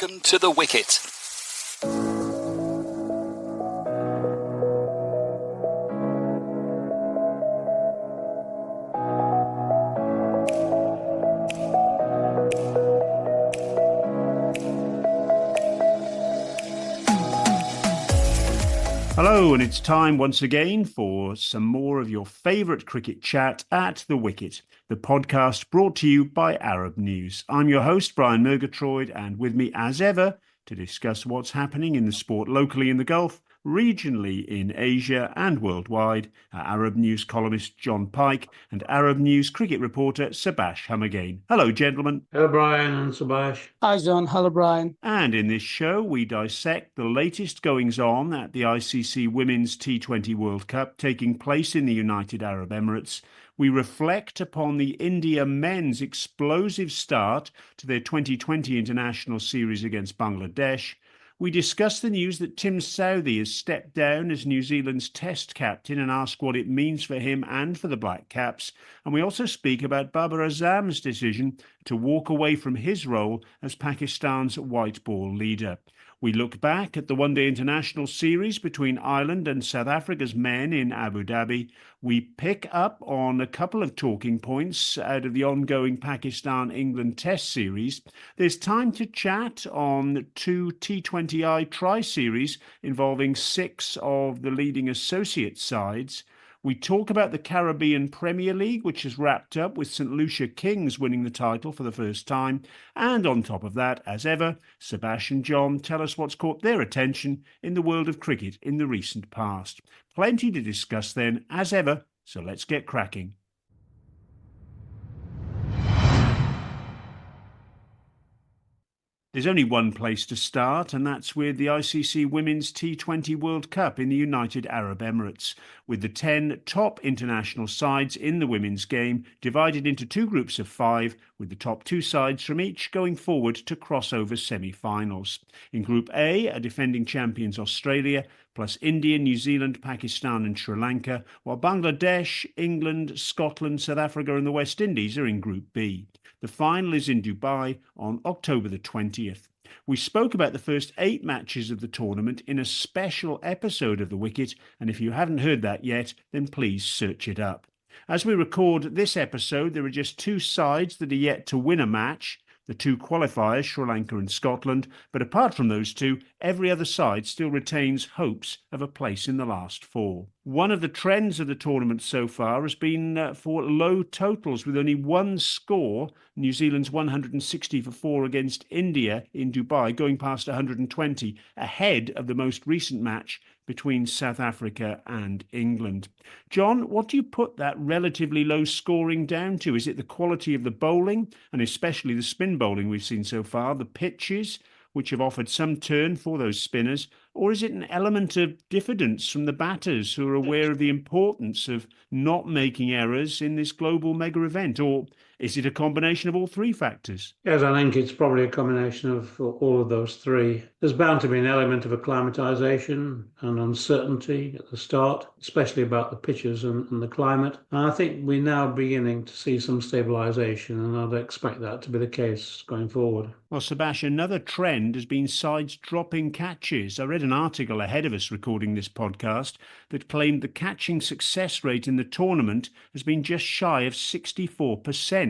Welcome to the Wicket. Hello, and it's time once again for some more of your favourite cricket chat at The Wicket, the podcast brought to you by Arab News. I'm your host, Brian Murgatroyd, and with me as ever to discuss what's happening in the sport locally in the Gulf, regionally in Asia and worldwide, are Arab News columnist Jon Pike and Arab News cricket reporter Subas Humagain. Hello, gentlemen. Hello, Brian and Subas. Hi, John. Hello, Brian. And in this show, we dissect the latest goings-on at the ICC Women's T20 World Cup taking place in the United Arab Emirates. We reflect upon the India men's explosive start to their 2020 international series against Bangladesh. We discuss the news that Tim Southee has stepped down as New Zealand's Test captain and ask what it means for him and for the Black Caps. And we also speak about Babar Azam's decision to walk away from his role as Pakistan's white ball leader. We look back at the one-day international series between Ireland and South Africa's men in Abu Dhabi. We pick up on a couple of talking points out of the ongoing Pakistan-England Test series. There's time to chat on two T20I tri-series involving 6 of the leading associate sides. We talk about the Caribbean Premier League, which has wrapped up with St. Lucia Kings winning the title for the first time. And on top of that, as ever, Subas and Jon tell us what's caught their attention in the world of cricket in the recent past. Plenty to discuss then, as ever, so let's get cracking. There's only one place to start, and that's with the ICC Women's T20 World Cup in the United Arab Emirates, with the 10 top international sides in the women's game divided into 2 groups of 5, with the top 2 sides from each going forward to crossover semi-finals. In Group A, are defending champions Australia, plus India, New Zealand, Pakistan and Sri Lanka, while Bangladesh, England, Scotland, South Africa and the West Indies are in Group B. The final is in Dubai on October the 20th. We spoke about the first 8 matches of the tournament in a special episode of The Wicket, and if you haven't heard that yet, then please search it up. As we record this episode, there are just 2 sides that are yet to win a match. The 2 qualifiers, Sri Lanka and Scotland, but apart from those 2, every other side still retains hopes of a place in the last 4. One of the trends of the tournament so far has been for low totals, with only 1 score, New Zealand's 160 for 4 against India in Dubai, going past 120, ahead of the most recent match between South Africa and England. Jon, what do you put that relatively low scoring down to? Is it the quality of the bowling, and especially the spin bowling we've seen so far, the pitches, which have offered some turn for those spinners, or is it an element of diffidence from the batters who are aware of the importance of not making errors in this global mega event, or is it a combination of all 3 factors? Yes, I think it's probably a combination of all of those 3. There's bound to be an element of acclimatisation and uncertainty at the start, especially about the pitches and the climate. And I think we're now beginning to see some stabilisation, and I'd expect that to be the case going forward. Well, Subas, another trend has been sides dropping catches. I read an article ahead of us recording this podcast that claimed the catching success rate in the tournament has been just shy of 64%.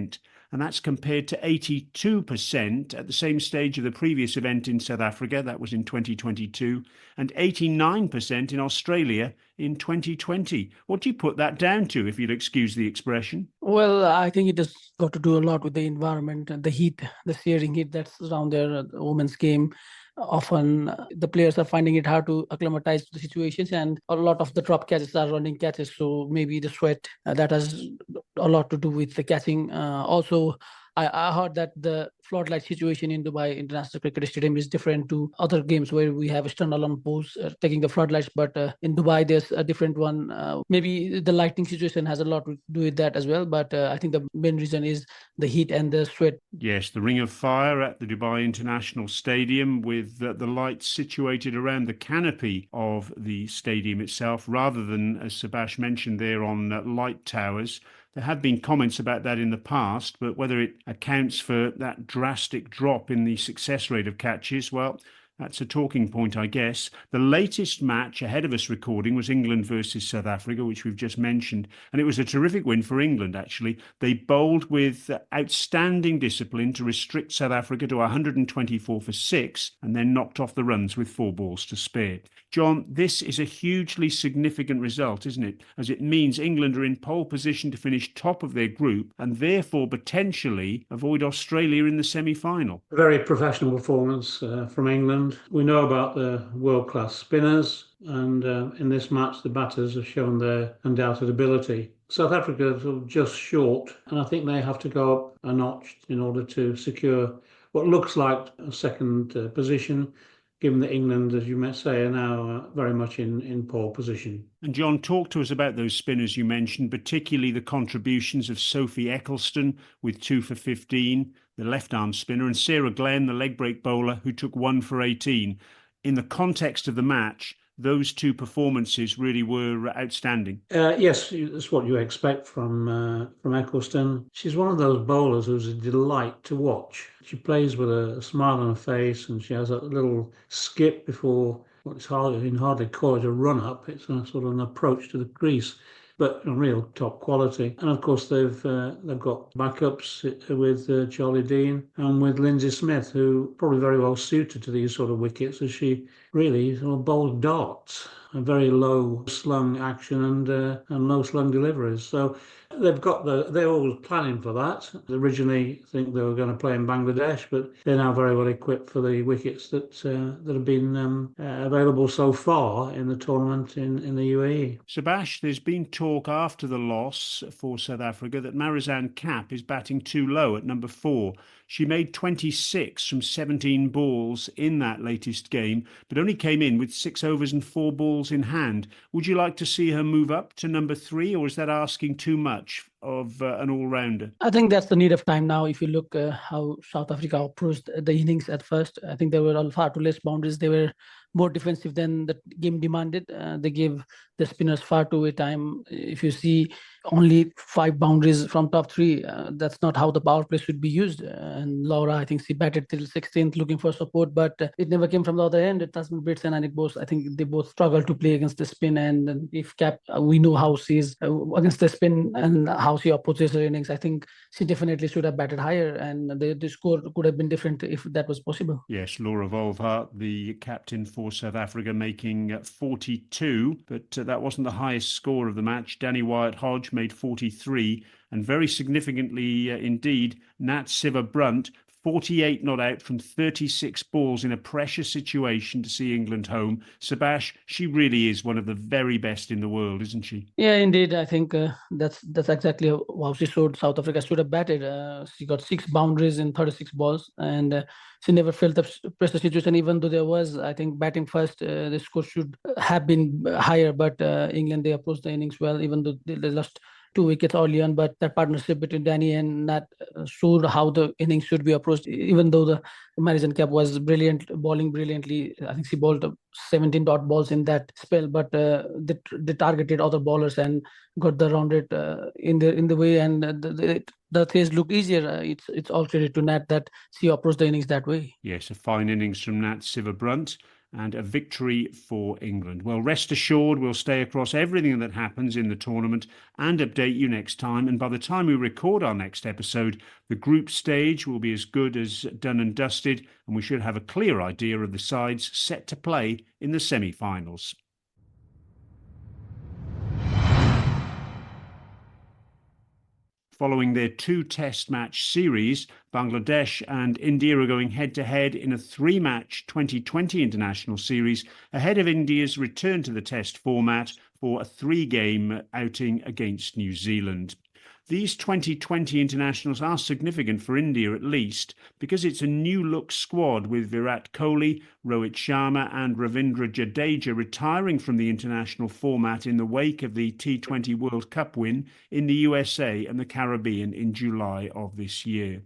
And that's compared to 82% at the same stage of the previous event in South Africa, that was in 2022, and 89% in Australia in 2020. What do you put that down to, if you'll excuse the expression? Well, I think it has got to do a lot with the environment and the heat, the searing heat that's around the women's game. Often the players are finding it hard to acclimatize to the situations, and a lot of the drop catches are running catches. So maybe the sweat, that has a lot to do with the catching. Also, I heard that the floodlight situation in Dubai International Cricket Stadium is different to other games where we have standalone posts taking the floodlights. But in Dubai, there's a different one. Maybe the lighting situation has a lot to do with that as well. But I think the main reason is the heat and the sweat. Yes, the Ring of Fire at the Dubai International Stadium, with the lights situated around the canopy of the stadium itself, rather than, as Subas mentioned there, on light towers. There have been comments about that in the past, but whether it accounts for that drastic drop in the success rate of catches, well, that's a talking point, I guess. The latest match ahead of us recording was England versus South Africa, which we've just mentioned. And it was a terrific win for England, actually. They bowled with outstanding discipline to restrict South Africa to 124 for 6 and then knocked off the runs with 4 balls to spare. John, this is a hugely significant result, isn't it? As it means England are in pole position to finish top of their group and therefore potentially avoid Australia in the semi-final. Very professional performance from England. We know about the world-class spinners, and in this match the batters have shown their undoubted ability. South Africa are just short, and I think they have to go up a notch in order to secure what looks like a second position, given that England, as you might say, are now very much in pole position. And John, talk to us about those spinners you mentioned, particularly the contributions of Sophie Eccleston with 2 for 15, the left-arm spinner, and Sarah Glenn, the leg break bowler, who took 1 for 18. In the context of the match, those two performances really were outstanding. Yes, that's what you expect from Eccleston. She's one of those bowlers who's a delight to watch. She plays with a smile on her face, and she has a little skip before what's hardly call it a run-up. It's a sort of an approach to the crease, but a real top quality. And of course, they've got backups with Charlie Dean and with Lindsay Smith, who probably very well suited to these sort of wickets, as she really sort of bowls darts, a very low slung action and low slung deliveries. So they're always planning for that. Originally, I think they were going to play in Bangladesh, but they're now very well equipped for the wickets that have been available so far in the tournament in the UAE. Subas, there's been talk after the loss for South Africa that Marizanne Kapp is batting too low at number 4. She made 26 from 17 balls in that latest game, but only came in with 6 overs and 4 balls in hand. Would you like to see her move up to number 3, or is that asking too much of an all-rounder? I think that's the need of time now. If you look how South Africa approached the innings at first, I think there were far too less boundaries. They were more defensive than the game demanded. They gave the spinners far too much time. If you see only 5 boundaries from top 3, that's not how the power play should be used. And Laura, I think she batted till 16th looking for support, but it never came from the other end. Tasman Brits and Anik Bose, I think they both struggled to play against the spin. And if Cap, we know how she is against the spin and how she approaches her innings. I think she definitely should have batted higher, and the score could have been different if that was possible. Yes, Laura Volvaert, the captain for South Africa, making 42, but that wasn't the highest score of the match. Danny Wyatt-Hodge made 43, and very significantly indeed, Nat Siver-Brunt, 48 not out from 36 balls in a pressure situation to see England home. Subas, she really is one of the very best in the world, isn't she? Yeah, indeed. I think that's exactly how she showed South Africa should have batted. She got 6 boundaries in 36 balls, and she never felt the pressure situation, even though there was, I think, batting first. The score should have been higher, but England, they approached the innings well, even though they lost 2 wickets early on, but that partnership between Danny and Nat showed how the innings should be approached. Even though the Marizanne Kapp was brilliant, bowling brilliantly, I think she bowled 17 dot balls in that spell, but they targeted other bowlers and got the rounded in the way, and the phase looked easier. It's all credit to Nat that she approached the innings that way. Yes, a fine innings from Nat Siver-Brunt and a victory for England. Well, rest assured, we'll stay across everything that happens in the tournament and update you next time. And by the time we record our next episode, the group stage will be as good as done and dusted, and we should have a clear idea of the sides set to play in the semi-finals. Following their 2 test match series, Bangladesh and India are going head-to-head in a 3-match 2020 international series ahead of India's return to the test format for a 3-game outing against New Zealand. These 2020 internationals are significant for India at least because it's a new-look squad with Virat Kohli, Rohit Sharma and Ravindra Jadeja retiring from the international format in the wake of the T20 World Cup win in the USA and the Caribbean in July of this year.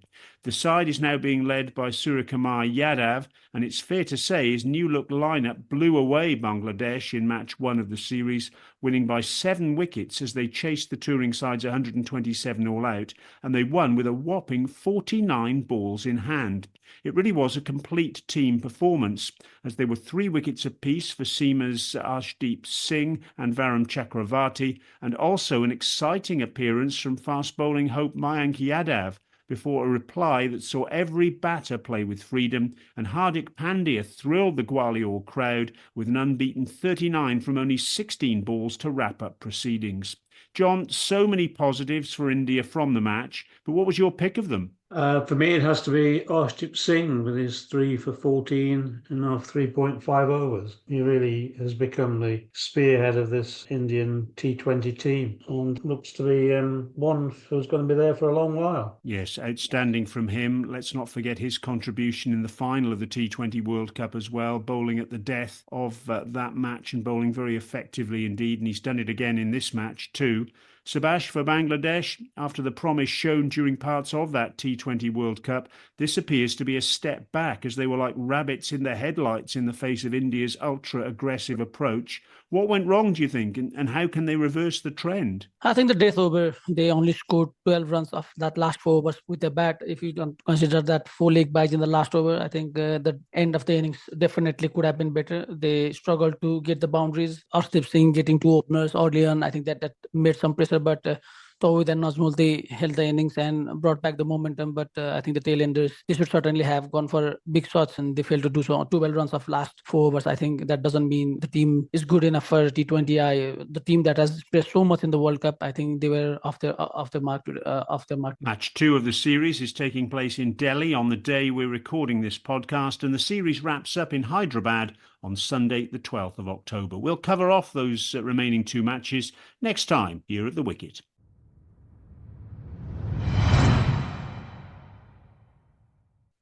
The side is now being led by Suryakumar Yadav, and it's fair to say his new-look lineup blew away Bangladesh in match 1 of the series, winning by 7 wickets as they chased the touring side's 127 all out, and they won with a whopping 49 balls in hand. It really was a complete team performance, as there were 3 wickets apiece for Seema's Arshdeep Singh and Varun Chakravarti, and also an exciting appearance from fast-bowling hope Mayank Yadav, before a reply that saw every batter play with freedom, and Hardik Pandya thrilled the Gwalior crowd with an unbeaten 39 from only 16 balls to wrap up proceedings. John, so many positives for India from the match, but what was your pick of them? For me, it has to be Arshdeep Singh with his 3 for 14 in off 3.5 overs. He really has become the spearhead of this Indian T20 team and looks to be one who's going to be there for a long while. Yes, outstanding from him. Let's not forget his contribution in the final of the T20 World Cup as well, bowling at the death of that match and bowling very effectively indeed. And he's done it again in this match too. Subas, for Bangladesh, after the promise shown during parts of that T20 World Cup, this appears to be a step back, as they were like rabbits in the headlights in the face of India's ultra-aggressive approach. What went wrong, do you think, and how can they reverse the trend? I think the death over, they only scored 12 runs of that last 4 overs with the bat. If you don't consider that 4 leg byes in the last over, I think the end of the innings definitely could have been better. They struggled to get the boundaries. Arshdeep Singh getting 2 openers early on, I think that made some pressure, but Tawhid and Nazmul, they held the innings and brought back the momentum. But I think the tailenders, they should certainly have gone for big shots, and they failed to do so. 12 runs of last 4 overs. I think that doesn't mean the team is good enough for T20I. The team that has pressed so much in the World Cup, I think they were off the mark. Match 2 of the series is taking place in Delhi on the day we're recording this podcast, and the series wraps up in Hyderabad on Sunday, the 12th of October. We'll cover off those remaining 2 matches next time here at The Wicket.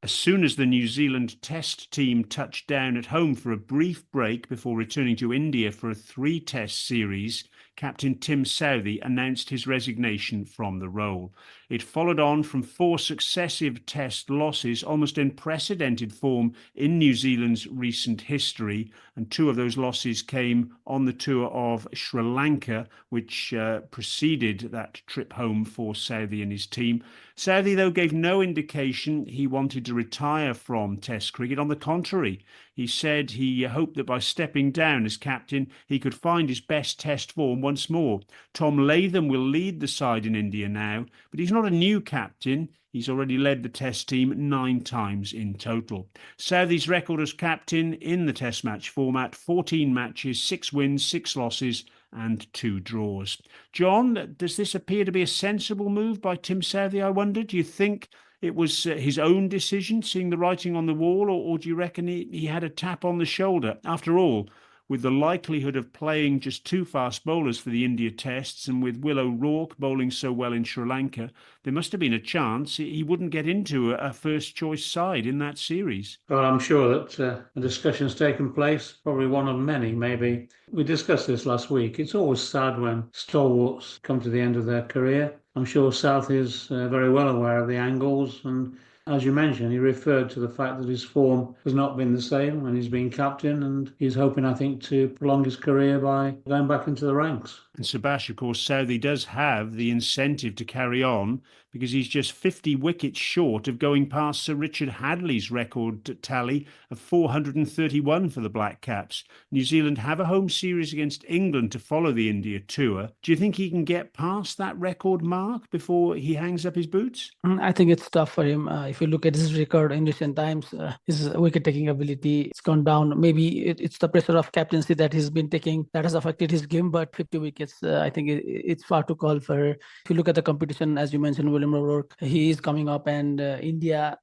As soon as the New Zealand Test team touched down at home for a brief break before returning to India for a 3-test series, Captain Tim Southee announced his resignation from the role. It followed on from 4 successive Test losses, almost unprecedented form in New Zealand's recent history, and 2 of those losses came on the tour of Sri Lanka, which preceded that trip home for Southee and his team. Southee, though, gave no indication he wanted to retire from Test cricket. On the contrary, he said he hoped that by stepping down as captain, he could find his best Test form once more. Tom Latham will lead the side in India now, but he's not a new captain. He's already led the Test team 9 times in total. Southee's record as captain in the Test match format: 14 matches, 6 wins, 6 losses, and 2 draws. John, does this appear to be a sensible move by Tim Southee, I wonder? Do you think it was his own decision, seeing the writing on the wall, or do you reckon he had a tap on the shoulder? After all, with the likelihood of playing just 2 fast bowlers for the India Tests, and with Will O'Rourke bowling so well in Sri Lanka, there must have been a chance he wouldn't get into a first-choice side in that series. Well, I'm sure that a discussion's taken place, probably one of many, maybe. We discussed this last week. It's always sad when stalwarts come to the end of their career. I'm sure South is very well aware of the angles, and as you mentioned, he referred to the fact that his form has not been the same when he's been captain, and he's hoping, I think, to prolong his career by going back into the ranks. And Subas, of course, Southee does have the incentive to carry on, because he's just 50 wickets short of going past Sir Richard Hadley's record tally of 431 for the Black Caps. New Zealand have a home series against England to follow the India tour. Do you think he can get past that record mark before he hangs up his boots? I think it's tough for him. If you look at his record in recent times, his wicket-taking ability, it's gone down. Maybe it's the pressure of captaincy that he's been taking that has affected his game, but 50 wickets, I think it's far too call for. If you look at the competition, as you mentioned, William O'Rourke, he is coming up, and India,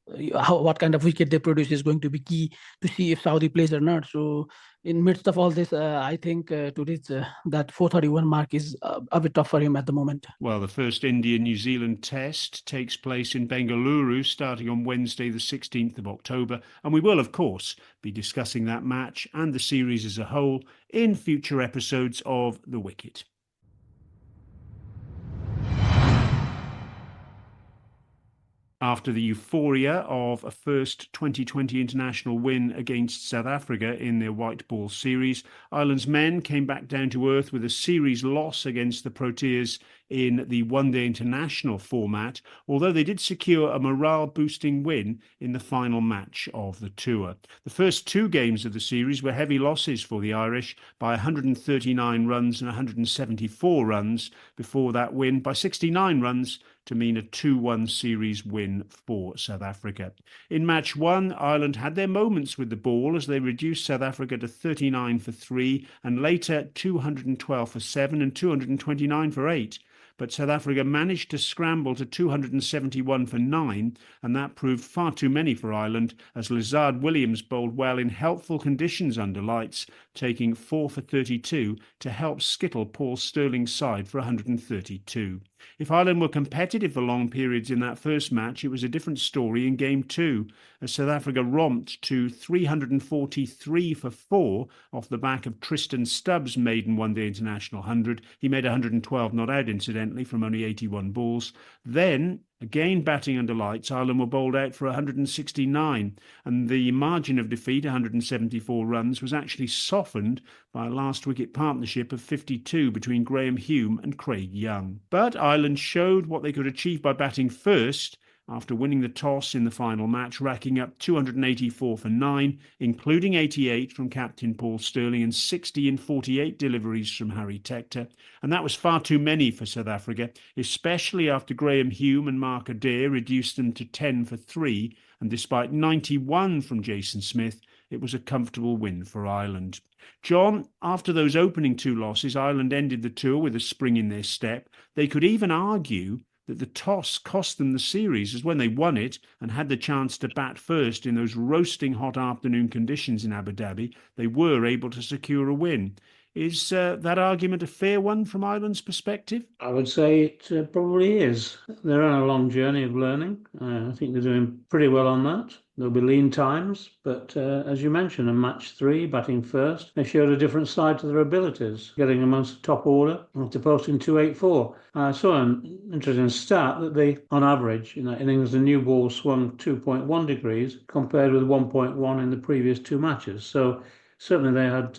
what kind of wicket they produce is going to be key to see if Saudi plays or not. So in midst of all this, I think to reach that 431 mark is a bit tough for him at the moment. Well, the first India-New Zealand Test takes place in Bengaluru starting on Wednesday, the 16th of October. And we will, of course, be discussing that match and the series as a whole in future episodes of The Wicket. After the euphoria of a first 2020 international win against South Africa in their white ball series, Ireland's men came back down to earth with a series loss against the Proteas in the one-day international format, although they did secure a morale-boosting win in the final match of the tour. The first two games of the series were heavy losses for the Irish by 139 runs and 174 runs before that win by 69 runs to mean a 2-1 series win for South Africa. In match one, Ireland had their moments with the ball as they reduced South Africa to 39 for 3 and later 212 for 7 and 229 for 8. But South Africa managed to scramble to 271 for 9, and that proved far too many for Ireland as Lizard Williams bowled well in helpful conditions under lights, taking 4 for 32 to help skittle Paul Stirling's side for 132. If Ireland were competitive for long periods in that first match, it was a different story in Game 2, as South Africa romped to 343 for 4 off the back of Tristan Stubbs' maiden one-day international 100. He made 112 not out, incidentally, from only 81 balls. Then, again batting under lights, Ireland were bowled out for 169, and the margin of defeat, 174 runs, was actually softened by a last-wicket partnership of 52 between Graham Hume and Craig Young. But Ireland showed what they could achieve by batting first, after winning the toss in the final match, racking up 284 for 9, including 88 from captain Paul Stirling and 60 in 48 deliveries from Harry Tector. And that was far too many for South Africa, especially after Graham Hume and Mark Adair reduced them to 10 for 3, and despite 91 from Jason Smith, it was a comfortable win for Ireland. John, after those opening two losses, Ireland ended the tour with a spring in their step. They could even argue that the toss cost them the series, as when they won it and had the chance to bat first in those roasting hot afternoon conditions in Abu Dhabi, they were able to secure a win. Is that argument a fair one from Ireland's perspective? I would say it probably is. They're on a long journey of learning. I think they're doing pretty well on that. There'll be lean times, but as you mentioned, in match 3, batting first, they showed a different side to their abilities, getting amongst the top order after posting 284. I saw an interesting stat that they, on average, in that innings, the new ball swung 2.1 degrees compared with 1.1 in the previous two matches. So certainly they had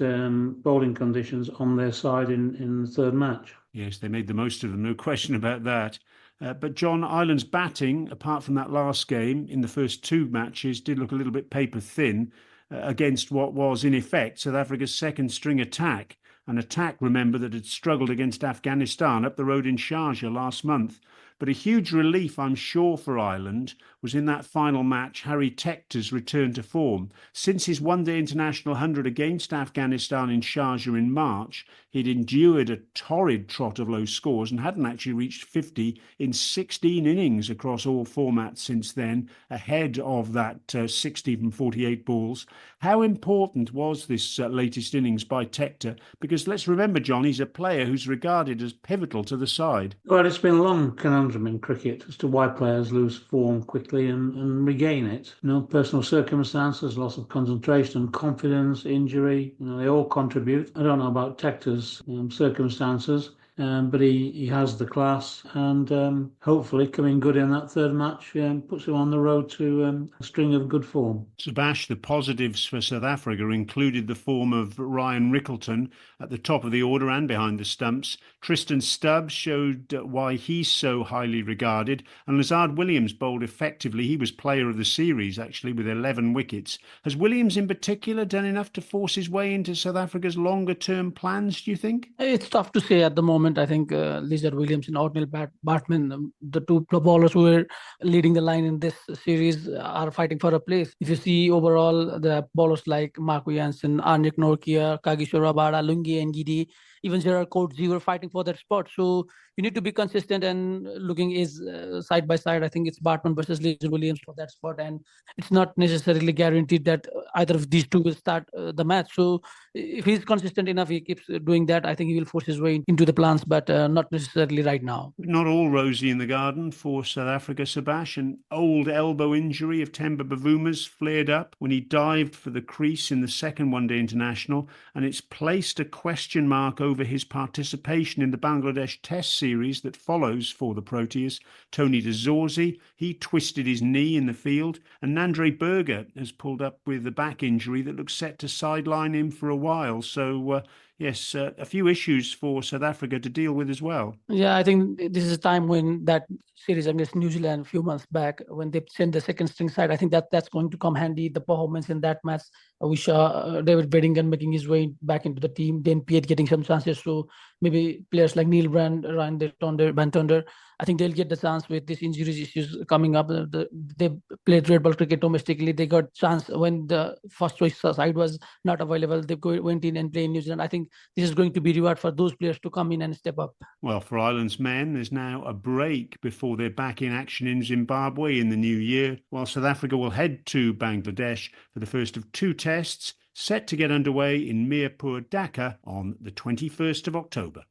bowling conditions on their side in the third match. Yes, they made the most of them, no question about that. But John, Ireland's batting, apart from that last game in the first two matches, did look a little bit paper thin against what was, in effect, South Africa's second string attack. An attack, remember, that had struggled against Afghanistan up the road in Sharjah last month. But a huge relief, I'm sure, for Ireland was in that final match, Harry Tector's return to form. Since his one-day international 100 against Afghanistan in Sharjah in March, he'd endured a torrid trot of low scores and hadn't actually reached 50 in 16 innings across all formats since then, ahead of that 60 from 48 balls. How important was this latest innings by Tector? Because let's remember, John, he's a player who's regarded as pivotal to the side. Well, it's been a long conundrum in cricket as to why players lose form quickly and regain it. Personal circumstances, loss of concentration and confidence, injury, they all contribute. I don't know about Tector's circumstances. But he has the class, and hopefully coming good in that third match puts him on the road to a string of good form. Subas, the positives for South Africa included the form of Ryan Rickleton at the top of the order and behind the stumps. Tristan Stubbs showed why he's so highly regarded, and Lizard Williams bowled effectively. He was player of the series, actually, with 11 wickets. Has Williams in particular done enough to force his way into South Africa's longer-term plans, do you think? It's tough to say at the moment. I think Lizard Williams and Ornell Bartman, the two bowlers who were leading the line in this series, are fighting for a place. If you see overall, the bowlers like Mark Jansen, Arnik Norkia, Kagishwar Rabada, Lungi Ngidi, even Gerard Coetzee were fighting for that spot. So you need to be consistent, and looking is side by side. I think it's Bartman versus Lizard Williams for that spot, and it's not necessarily guaranteed that either of these two will start the match. So if he's consistent enough, he keeps doing that, I think he will force his way into the plans, but not necessarily right now. Not all rosy in the garden for South Africa, Subas. An old elbow injury of Temba Bavuma's flared up when he dived for the crease in the second one-day international, and it's placed a question mark over his participation in the Bangladesh Test series that follows for the Proteas. Tony de Zorzi, he twisted his knee in the field, and Nandre Berger has pulled up with a back injury that looks set to sideline him for a while. So, yes, a few issues for South Africa to deal with as well. Yeah, I think this is a time when that series against New Zealand a few months back, when they sent the second string side, I think that's going to come handy. The performance in that match, we saw David Bedingham making his way back into the team, Dan Piet getting some chances. So maybe players like Neil Brand, Ryan Bantunder, I think they'll get the chance with these injuries issues coming up. They played red ball cricket domestically. They got chance when the first choice side was not available. They went in and played in New Zealand. I think this is going to be reward for those players to come in and step up. Well, for Ireland's men, there's now a break before they're back in action in Zimbabwe in the new year, while South Africa will head to Bangladesh for the first of two tests, set to get underway in Mirpur, Dhaka on the 21st of October.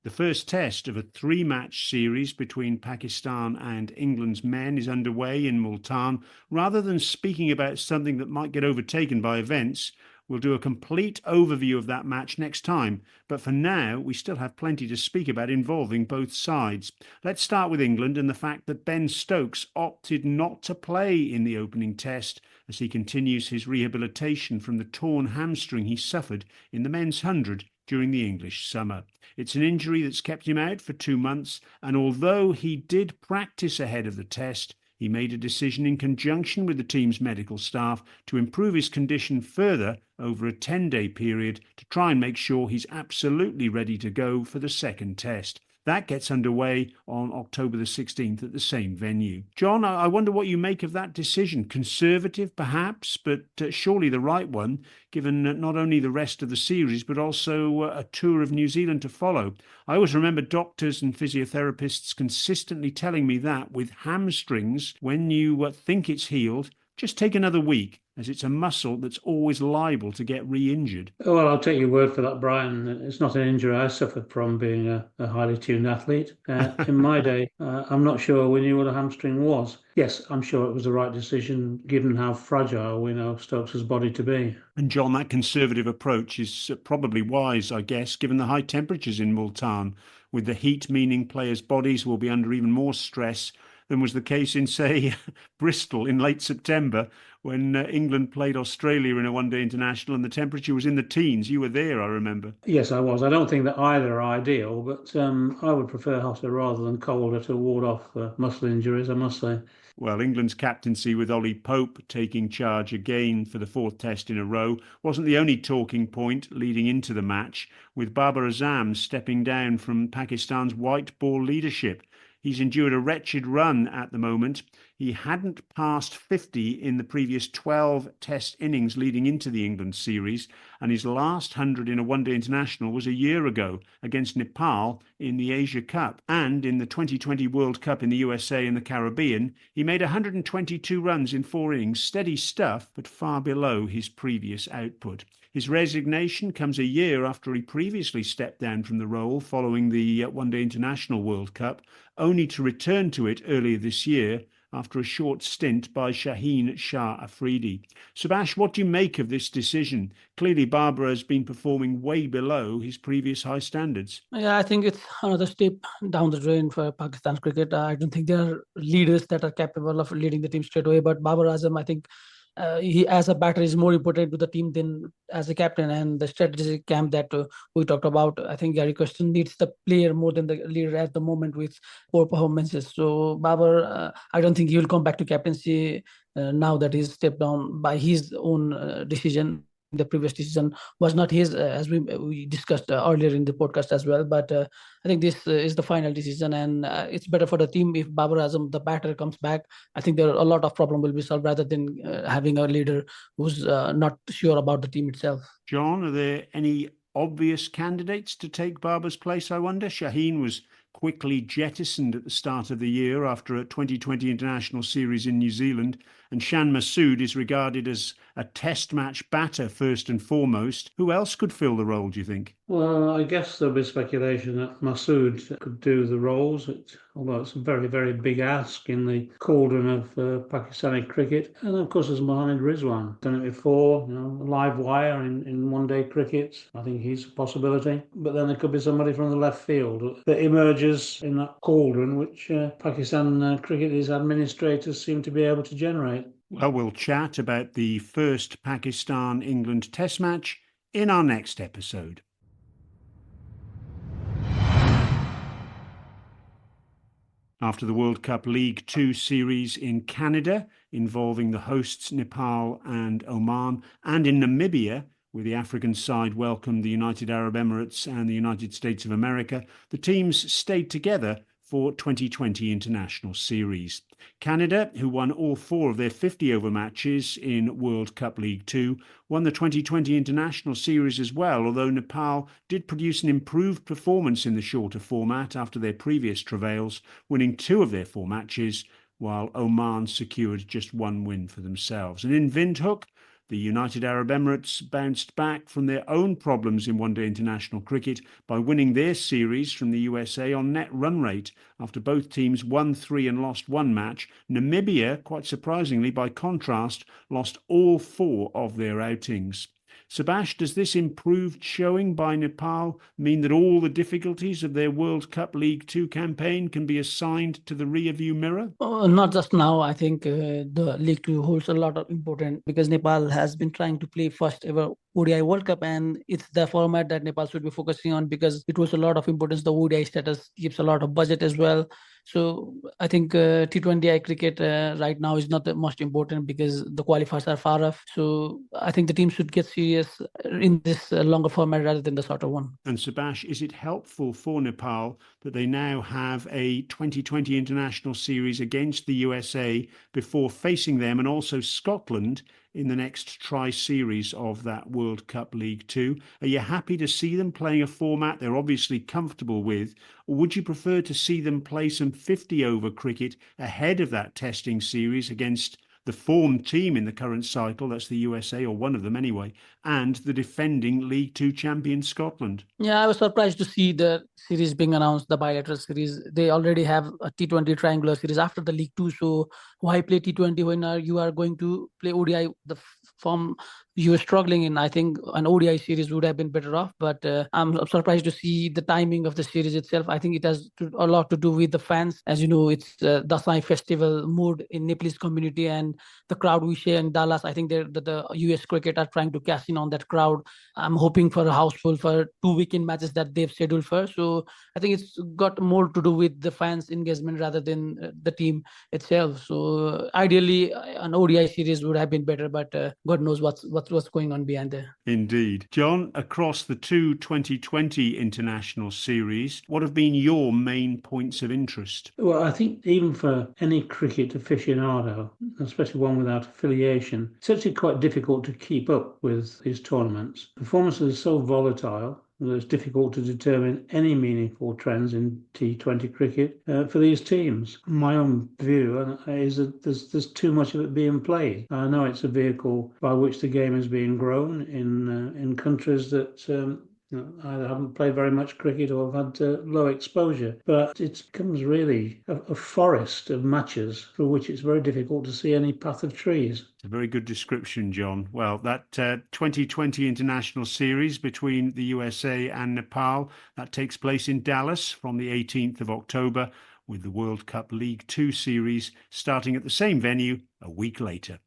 The first test of a three-match series between Pakistan and England's men is underway in Multan. Rather than speaking about something that might get overtaken by events, we'll do a complete overview of that match next time. But for now, we still have plenty to speak about involving both sides. Let's start with England and the fact that Ben Stokes opted not to play in the opening test as he continues his rehabilitation from the torn hamstring he suffered in the men's 100 during the English summer. It's an injury that's kept him out for 2 months, and although he did practice ahead of the test, he made a decision in conjunction with the team's medical staff to improve his condition further over a 10-day period to try and make sure he's absolutely ready to go for the second test. That gets underway on October the 16th at the same venue. John, I wonder what you make of that decision. Conservative, perhaps, but surely the right one, given not only the rest of the series, but also a tour of New Zealand to follow. I always remember doctors and physiotherapists consistently telling me that with hamstrings, when you think it's healed, just take another week, as it's a muscle that's always liable to get re-injured. Well, I'll take your word for that, Brian. It's not an injury I suffered from being a highly tuned athlete. In my day, I'm not sure we knew what a hamstring was. Yes, I'm sure it was the right decision, given how fragile we know Stokes' body to be. And John, that conservative approach is probably wise, I guess, given the high temperatures in Multan, with the heat meaning players' bodies will be under even more stress than was the case in, say, Bristol in late September, when England played Australia in a one-day international and the temperature was in the teens. You were there, I remember. Yes, I was. I don't think that either are ideal, but I would prefer hotter rather than colder to ward off muscle injuries, I must say. Well, England's captaincy with Ollie Pope taking charge again for the fourth test in a row wasn't the only talking point leading into the match, with Babar Azam stepping down from Pakistan's white ball leadership. He's endured a wretched run at the moment. He hadn't passed 50 in the previous 12 test innings leading into the England series, and his last 100 in a one-day international was a year ago against Nepal in the Asia Cup. And in the 2020 World Cup in the USA and the Caribbean, he made 122 runs in 4 innings, steady stuff, but far below his previous output. His resignation comes a year after he previously stepped down from the role following the One-Day International World Cup, only to return to it earlier this year after a short stint by Shaheen Shah Afridi. Subas, what do you make of this decision? Clearly, Babar has been performing way below his previous high standards. Yeah, I think it's another step down the drain for Pakistan's cricket. I don't think there are leaders that are capable of leading the team straight away, but Babar Azam, I think, he as a batter is more important to the team than as a captain, and the strategic camp that we talked about. I think Gary Question needs the player more than the leader at the moment with poor performances. So Babar, I don't think he will come back to captaincy now that he's stepped down by his own decision. The previous decision was not his, as we discussed earlier in the podcast as well. But I think this is the final decision, and it's better for the team if Babar Azam, the batter, comes back. I think there are a lot of problems will be solved rather than having a leader who's not sure about the team itself. John, are there any obvious candidates to take Babar's place, I wonder? Shaheen was quickly jettisoned at the start of the year after a 2020 international series in New Zealand, and Shan Masood is regarded as a test match batter first and foremost. Who else could fill the role, do you think? Well, I guess there'll be speculation that Masood could do the roles. although it's a very, very big ask in the cauldron of Pakistani cricket. And of course, there's Mohammad Rizwan, done it before, live wire in one-day cricket. I think he's a possibility. But then there could be somebody from the left field that emerges in that cauldron, which Pakistan cricket's administrators seem to be able to generate. Well, we'll chat about the first Pakistan-England Test match in our next episode. After the World Cup League Two series in Canada, involving the hosts Nepal and Oman, and in Namibia, where the African side welcomed the United Arab Emirates and the United States of America, the teams stayed together for 2020 international series. Canada, who won all 4 of their 50-over matches in World Cup League Two, won the 2020 international series as well, although Nepal did produce an improved performance in the shorter format after their previous travails, winning 2 of their 4 matches, while Oman secured just 1 win for themselves. And in Windhoek, the United Arab Emirates bounced back from their own problems in one-day international cricket by winning their series from the USA on net run rate after both teams won 3 and lost 1 match. Namibia, quite surprisingly, by contrast, lost all 4 of their outings. Subas, does this improved showing by Nepal mean that all the difficulties of their World Cup League Two campaign can be assigned to the rear-view mirror? Not just now. I think the League Two holds a lot of importance because Nepal has been trying to play first ever ODI World Cup, and it's the format that Nepal should be focusing on because it was a lot of importance. The ODI status gives a lot of budget as well. So I think T20I cricket right now is not the most important because the qualifiers are far off. So I think the team should get serious in this longer format rather than the shorter one. And Subas, is it helpful for Nepal that they now have a 2020 international series against the USA before facing them and also Scotland in the next tri-series of that World Cup League Two? Are you happy to see them playing a format they're obviously comfortable with, or would you prefer to see them play some 50-over cricket ahead of that testing series against the formed team in the current cycle, that's the USA, or one of them anyway, and the defending League Two champion Scotland? Yeah, I was surprised to see the series being announced, the bilateral series. They already have a T20 triangular series after the League Two, so why play T20 when you are going to play ODI, the form you are struggling in? I think an ODI series would have been better off, but I'm surprised to see the timing of the series itself. I think it has a lot to do with the fans. As you know, it's Dasai festival mood in Nepalese community and the crowd we share in Dallas. I think the US cricket are trying to cash in on that crowd. I'm hoping for a houseful for 2 weekend matches that they've scheduled for. So I think it's got more to do with the fans' engagement rather than the team itself. So ideally, an ODI series would have been better, but God knows what's going on behind there. Indeed. Jon, across the 2 2020 international series, what have been your main points of interest? Well, I think even for any cricket aficionado, especially one without affiliation, it's actually quite difficult to keep up with these tournaments. Performances are so volatile that it's difficult to determine any meaningful trends in T20 cricket for these teams. My own view is that there's too much of it being played. I know it's a vehicle by which the game is being grown in countries that either haven't played very much cricket or have had low exposure. But it becomes really a forest of matches for which it's very difficult to see any path of trees. It's a very good description, Jon. Well, that 2020 international series between the USA and Nepal, that takes place in Dallas from the 18th of October, with the World Cup League Two series starting at the same venue a week later.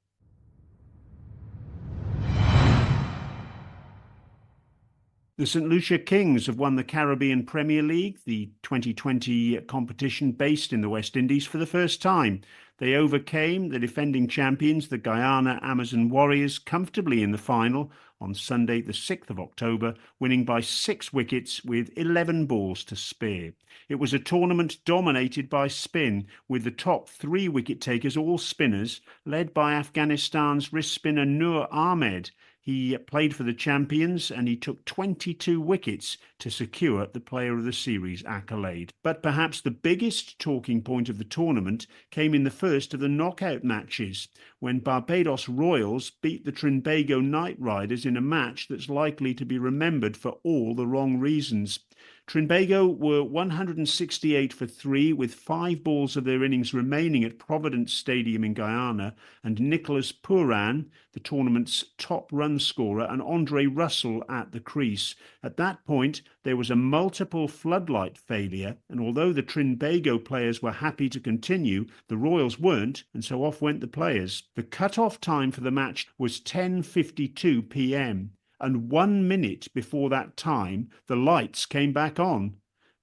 The St. Lucia Kings have won the Caribbean Premier League, the 2020 competition based in the West Indies, for the first time. They overcame the defending champions, the Guyana Amazon Warriors, comfortably in the final on Sunday, the 6th of October, winning by 6 wickets with 11 balls to spare. It was a tournament dominated by spin, with the top 3 wicket takers all spinners, led by Afghanistan's wrist spinner Noor Ahmed. He played for the champions and he took 22 wickets to secure the Player of the Series accolade. But perhaps the biggest talking point of the tournament came in the first of the knockout matches, when Barbados Royals beat the Trinbago Knight Riders in a match that's likely to be remembered for all the wrong reasons. Trinbago were 168 for 3 with 5 balls of their innings remaining at Providence Stadium in Guyana, and Nicholas Pooran, the tournament's top run scorer, and Andre Russell at the crease. At that point, there was a multiple floodlight failure, and although the Trinbago players were happy to continue, the Royals weren't, and so off went the players. The cut-off time for the match was 10:52 p.m. and 1 minute before that time, the lights came back on.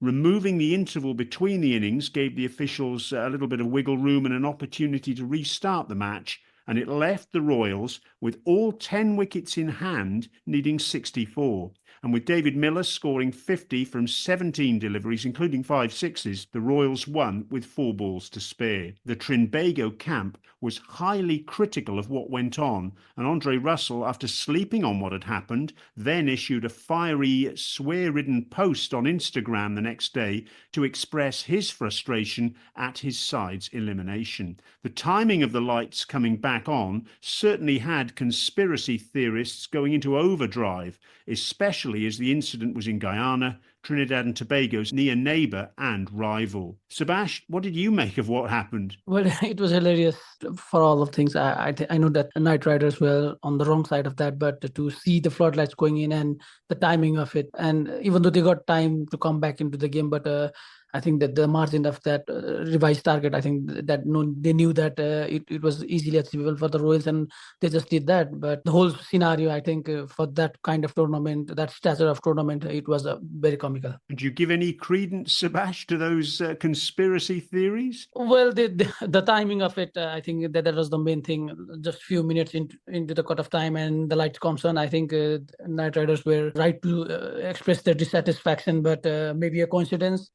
Removing the interval between the innings gave the officials a little bit of wiggle room and an opportunity to restart the match, and it left the Royals with all 10 wickets in hand, needing 64. And with David Miller scoring 50 from 17 deliveries, including 5 sixes, the Royals won with 4 balls to spare. The Trinbago camp was highly critical of what went on, and Andre Russell, after sleeping on what had happened, then issued a fiery, swear-ridden post on Instagram the next day to express his frustration at his side's elimination. The timing of the lights coming back on certainly had conspiracy theorists going into overdrive, especially as the incident was in Guyana, Trinidad and Tobago's near neighbour and rival. Subas, what did you make of what happened? Well, it was hilarious for all of things. I know that Knight Riders were on the wrong side of that, but to see the floodlights going in and the timing of it, and even though they got time to come back into the game, but I think that the margin of that revised target, I think that they knew that it was easily achievable for the Royals, and they just did that. But the whole scenario, I think, for that kind of tournament, that stature of tournament, it was very comical. Do you give any credence, Subas, to those conspiracy theories? Well, the timing of it, I think that was the main thing. Just a few minutes into the cut-off time and the lights comes on, I think Knight Riders were right to express their dissatisfaction, but maybe a coincidence.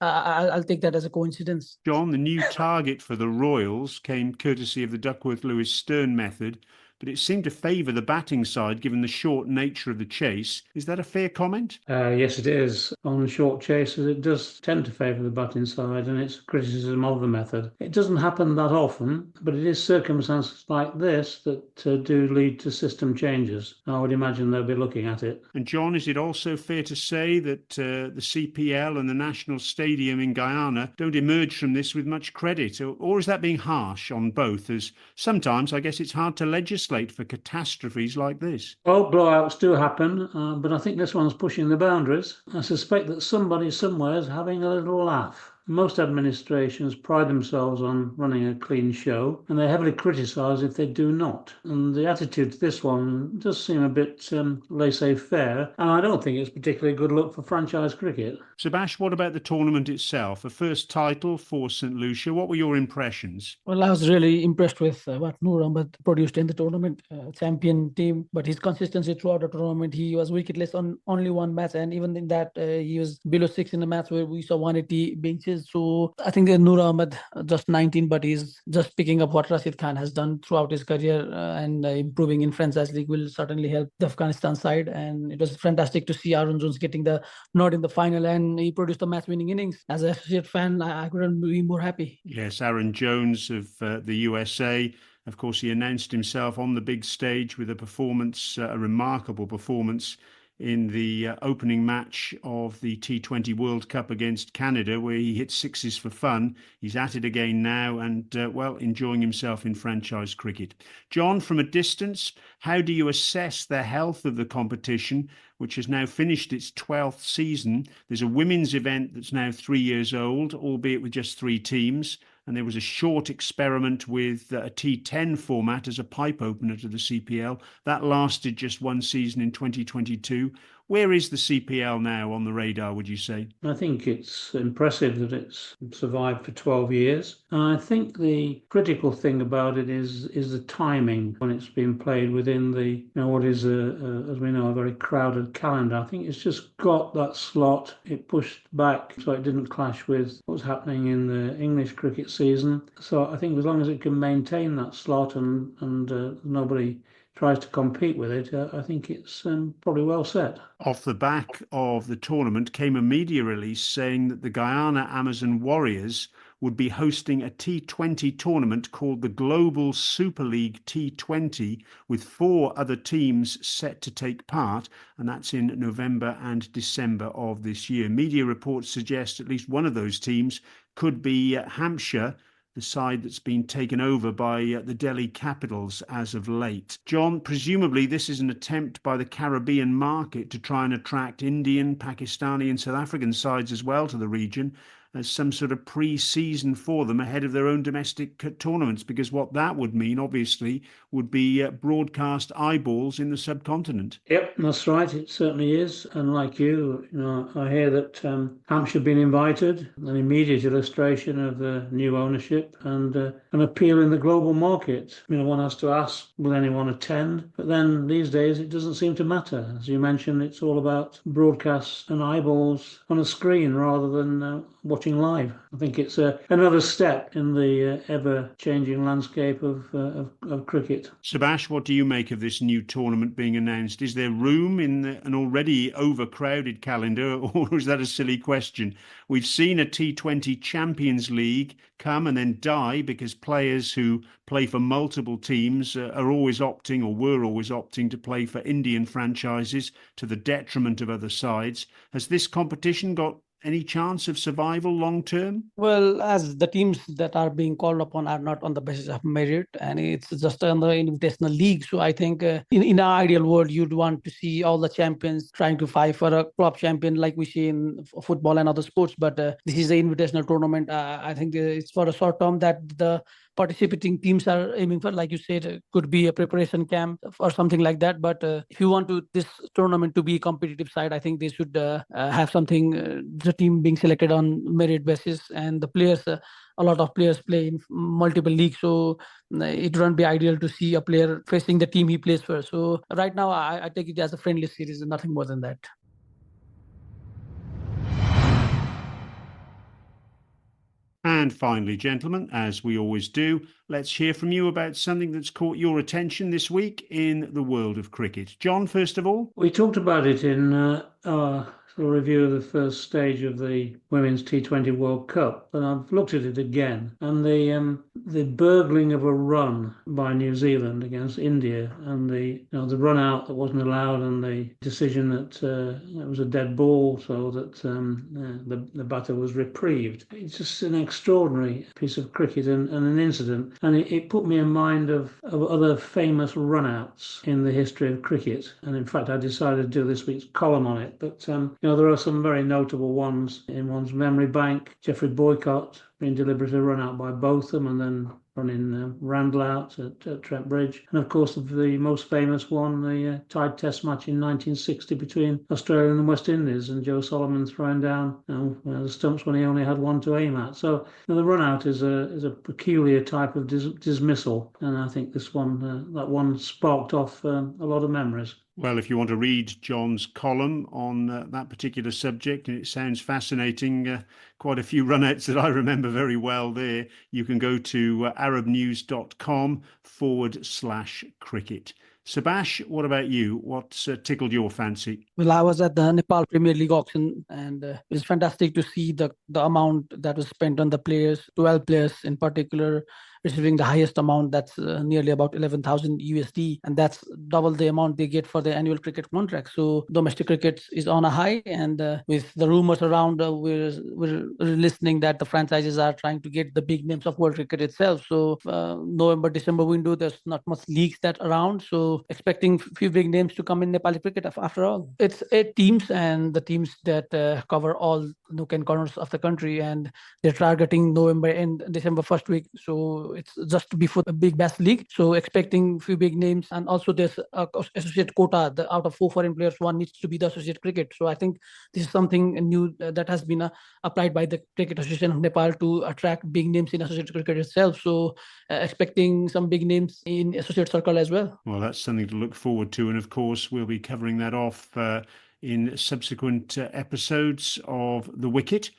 I'll take that as a coincidence. John, the new target for the Royals came courtesy of the Duckworth-Lewis-Stern method, but it seemed to favour the batting side given the short nature of the chase. Is that a fair comment? Yes, it is. On short chases, it does tend to favour the batting side, and it's a criticism of the method. It doesn't happen that often, but it is circumstances like this that do lead to system changes. I would imagine they'll be looking at it. And John, is it also fair to say that the CPL and the National Stadium in Guyana don't emerge from this with much credit? Or is that being harsh on both, as sometimes I guess it's hard to legislate for catastrophes like this? Well, blowouts do happen, but I think this one's pushing the boundaries. I suspect that somebody somewhere is having a little laugh. Most administrations pride themselves on running a clean show, and they're heavily criticised if they do not. And the attitude to this one does seem a bit laissez-faire, and I don't think it's particularly a good look for franchise cricket. Subas, what about the tournament itself? A first title for St. Lucia. What were your impressions? Well, I was really impressed with what Noor Ahmed produced in the tournament. Champion team, but his consistency throughout the tournament. He was wicketless on only one match, and even in that, he was below 6 in a match where we saw 180 benches. So I think Noor Ahmed, just 19, but he's just picking up what Rashid Khan has done throughout his career, and improving in Franchise League will certainly help the Afghanistan side. And it was fantastic to see Aaron Jones getting the nod in the final, and he produced a match-winning innings. As an associate fan, I couldn't be more happy. Yes, Aaron Jones of the USA. Of course, he announced himself on the big stage with a performance, a remarkable performance in the opening match of the T20 World Cup against Canada, where he hit sixes for fun. He's at it again now and, well, enjoying himself in franchise cricket. John, from a distance, how do you assess the health of the competition, which has now finished its 12th season? There's a women's event that's now 3 years old, albeit with just 3 teams. And there was a short experiment with a T10 format as a pipe opener to the CPL. That lasted just 1 season in 2022. Where is the CPL now on the radar, would you say? I think it's impressive that it's survived for 12 years. I think the critical thing about it is the timing when it's been played within the, what is, as we know, a very crowded calendar. I think it's just got that slot. It pushed back so it didn't clash with what was happening in the English cricket season. So I think as long as it can maintain that slot and nobody tries to compete with it, I think it's probably well set. Off the back of the tournament came a media release saying that the Guyana Amazon Warriors would be hosting a T20 tournament called the Global Super League T20, with 4 other teams set to take part, and that's in November and December of this year. Media reports suggest at least one of those teams could be Hampshire, the side that's been taken over by the Delhi Capitals as of late. John, presumably this is an attempt by the Caribbean market to try and attract Indian, Pakistani and South African sides as well to the region as some sort of pre-season for them ahead of their own domestic tournaments, because what that would mean, obviously, would be broadcast eyeballs in the subcontinent. Yep, that's right. It certainly is. And like you I hear that Hampshire have been invited, an immediate illustration of the new ownership and an appeal in the global market. One has to ask, will anyone attend? But then these days it doesn't seem to matter. As you mentioned, it's all about broadcasts and eyeballs on a screen rather than watching live. I think it's another step in the ever-changing landscape of cricket. Subas, what do you make of this new tournament being announced? Is there room in an already overcrowded calendar, or is that a silly question? We've seen a T20 Champions League come and then die because players who play for multiple teams are always opting, or were always opting, to play for Indian franchises to the detriment of other sides. Has this competition got any chance of survival long term? Well, as the teams that are being called upon are not on the basis of merit, and it's just another invitational league. So I think in our ideal world, you'd want to see all the champions trying to fight for a club champion like we see in football and other sports. But this is an invitational tournament. I think it's for a short term that the participating teams are aiming for. Like you said, it could be a preparation camp or something like that. But if you want this tournament to be a competitive side, I think they should have something, the team being selected on merit basis, and the players, a lot of players play in multiple leagues. So it wouldn't be ideal to see a player facing the team he plays for. So right now, I take it as a friendly series and nothing more than that. And finally, gentlemen, as we always do, let's hear from you about something that's caught your attention this week in the world of cricket. John, first of all. We talked about it in our review of the first stage of the Women's T20 World Cup, and I've looked at it again. And the burgling of a run by New Zealand against India, and the run out that wasn't allowed, and the decision that it was a dead ball, so that the batter was reprieved. It's just an extraordinary piece of cricket and an incident, and it put me in mind of other famous run-outs in the history of cricket. And in fact, I decided to do this week's column on it. But there are some very notable ones in one's memory bank. Geoffrey Boycott being deliberately run out by Botham and then running Randall out at Trent Bridge. And of course, the most famous one, the tied test match in 1960 between Australia and the West Indies, and Joe Solomon throwing down the stumps when he only had one to aim at. So the run out is a peculiar type of dismissal, and I think this one, that one sparked off a lot of memories. Well, if you want to read John's column on that particular subject, and it sounds fascinating, quite a few runouts that I remember very well there, you can go to arabnews.com/cricket. Subas, what about you? What's tickled your fancy? Well, I was at the Nepal Premier League auction, and it was fantastic to see the amount that was spent on the players, 12 players in particular, receiving the highest amount. That's nearly about 11,000 USD, and that's double the amount they get for the annual cricket contract. So domestic cricket is on a high, and with the rumors around, we're listening that the franchises are trying to get the big names of world cricket itself. So November, December window, there's not much leagues that around. So expecting few big names to come in Nepali cricket after all. It's 8 teams, and the teams that cover all nook and corners of the country, and they're targeting November and December first week. So it's just before the big bash league. So expecting few big names, and also there's associate quota. Out of 4 foreign players, 1 needs to be the associate cricket. So I think this is something new that has been applied by the Cricket Association of Nepal to attract big names in associate cricket itself. So expecting some big names in associate circle as well. Well, that's something to look forward to, and of course we'll be covering that off in subsequent episodes of The Wicket.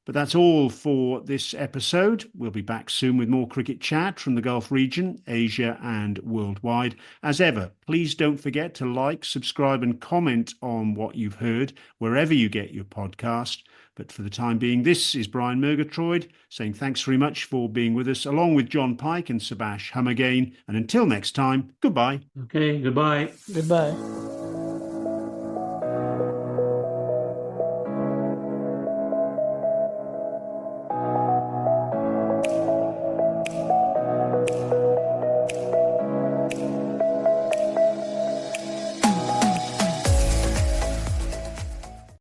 But that's all for this episode. We'll be back soon with more cricket chat from the Gulf region, Asia and worldwide. As ever, please don't forget to like, subscribe and comment on what you've heard wherever you get your podcast. But for the time being, this is Brian Murgatroyd saying thanks very much for being with us, along with Jon Pike and Subas Humagain. And until next time, goodbye. Okay, goodbye. Goodbye.